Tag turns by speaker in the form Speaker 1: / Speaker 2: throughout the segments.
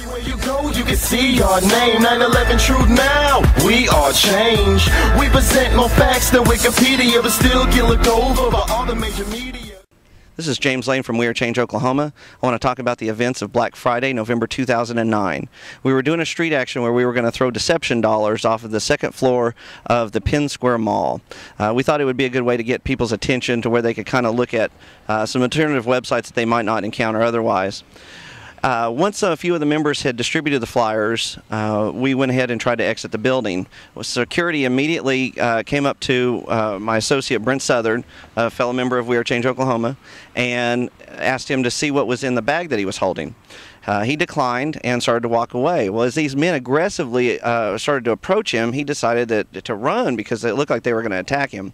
Speaker 1: Everywhere you go, you can see our name. 9/11 Truth Now. We are change. We present more facts than Wikipedia, but still get looked over by all the major media.
Speaker 2: This is James Lane from WeAreChangeOklahoma. I want to talk about the events of Black Friday, November 2009. We were doing a street action where we were going to throw deception dollars off of the second floor of the Penn Square Mall. We thought it would be a good way to get people's attention to where they could kind of look at some alternative websites that they might not encounter otherwise. Once a few of the members had distributed the flyers, we went ahead and tried to exit the building. Security immediately came up to my associate Brent Southern, a fellow member of WeAreChangeOklahoma, and asked him to see what was in the bag that he was holding. He declined and started to walk away. Well, as these men aggressively started to approach him, he decided to run because it looked like they were going to attack him.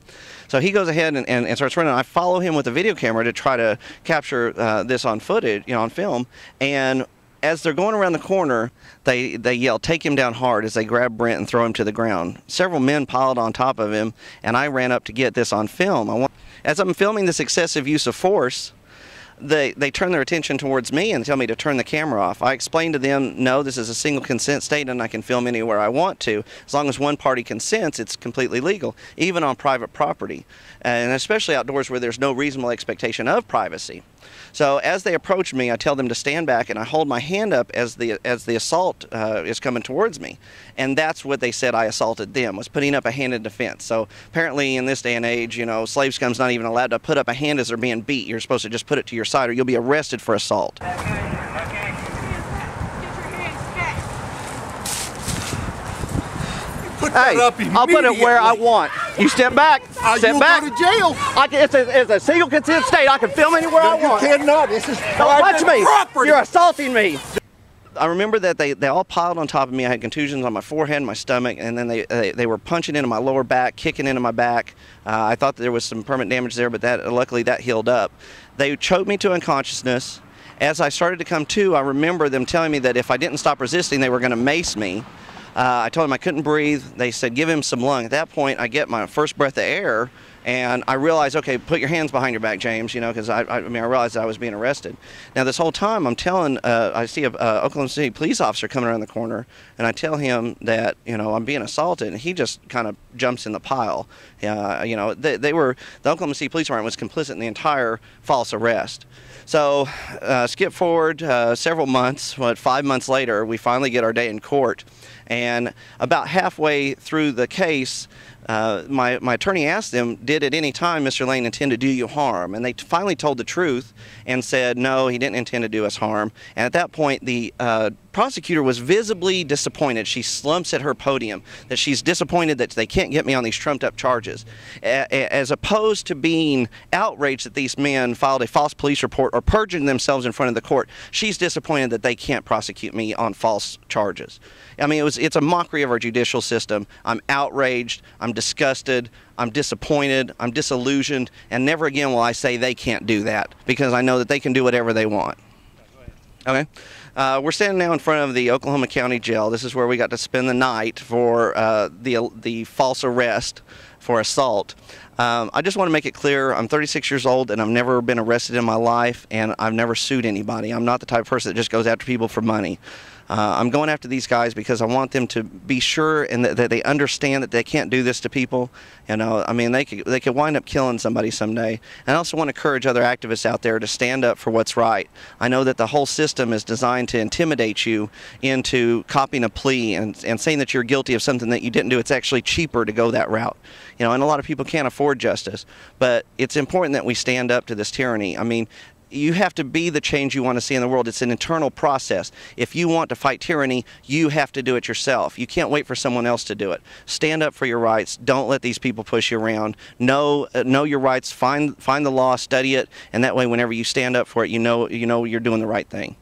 Speaker 2: So he goes ahead and starts running. I follow him with a video camera to try to capture this on footage, on film. And as they're going around the corner, they yell, "Take him down hard," as they grab Brent and throw him to the ground. Several men piled on top of him, and I ran up to get this on film. As I'm filming this excessive use of force, they turn their attention towards me and tell me to turn the camera off. I explained to them, no, this is a single consent state and I can film anywhere I want to. As long as one party consents, it's completely legal, even on private property, and especially outdoors where there's no reasonable expectation of privacy. So as they approach me, I tell them to stand back, and I hold my hand up as the assault is coming towards me. And that's what they said I assaulted them, was putting up a hand in defense. So apparently in this day and age, slave scum's not even allowed to put up a hand as they're being beat. You're supposed to just put it to your side or you'll be arrested for assault. Hey, I'll put it where I want. You step back. Step back.
Speaker 3: Go to jail.
Speaker 2: It's a single consent state. I can film anywhere I want.
Speaker 3: You cannot. This is
Speaker 2: Don't touch me.
Speaker 3: property.
Speaker 2: You're assaulting me. I remember that they all piled on top of me. I had contusions on my forehead and my stomach, and then they were punching into my lower back, kicking into my back. I thought there was some permanent damage there, but luckily that healed up. They choked me to unconsciousness. As I started to come to, I remember them telling me that if I didn't stop resisting, they were going to mace me. I told them I couldn't breathe. They said, give him some lung. At that point, I get my first breath of air, and I realized, okay, put your hands behind your back, James, because I realized that I was being arrested. Now, this whole time, I'm telling, I see a Oklahoma City police officer coming around the corner, and I tell him that, I'm being assaulted, and he just kind of jumps in the pile. The Oklahoma City Police Department was complicit in the entire false arrest. So, skip forward several months, 5 months later, we finally get our day in court. And about halfway through the case, my attorney asked them, did at any time Mr. Lane intend to do you harm? And they finally told the truth and said, no, he didn't intend to do us harm. And at that point, the prosecutor was visibly disappointed. She slumps at her podium, that she's disappointed that they can't get me on these trumped up charges. As opposed to being outraged that these men filed a false police report or perjured themselves in front of the court, she's disappointed that they can't prosecute me on false charges. I mean, it's a mockery of our judicial system. I'm outraged, I'm disgusted, I'm disappointed, I'm disillusioned, and never again will I say they can't do that, because I know that they can do whatever they want. Okay? We're standing now in front of the Oklahoma County Jail. This is where we got to spend the night for the false arrest for assault. I just want to make it clear, I'm 36 years old and I've never been arrested in my life, and I've never sued anybody. I'm not the type of person that just goes after people for money. I'm going after these guys because I want them to be sure and that they understand that they can't do this to people. I mean, they could wind up killing somebody someday. And I also want to encourage other activists out there to stand up for what's right. I know that the whole system is designed to intimidate you into copying a plea and saying that you're guilty of something that you didn't do. It's actually cheaper to go that route. And a lot of people can't afford justice. But it's important that we stand up to this tyranny. I mean, you have to be the change you want to see in the world. It's an internal process. If you want to fight tyranny, you have to do it yourself. You can't wait for someone else to do it. Stand up for your rights. Don't let these people push you around. Know your rights. Find the law, study it, and that way whenever you stand up for it, you know you're doing the right thing.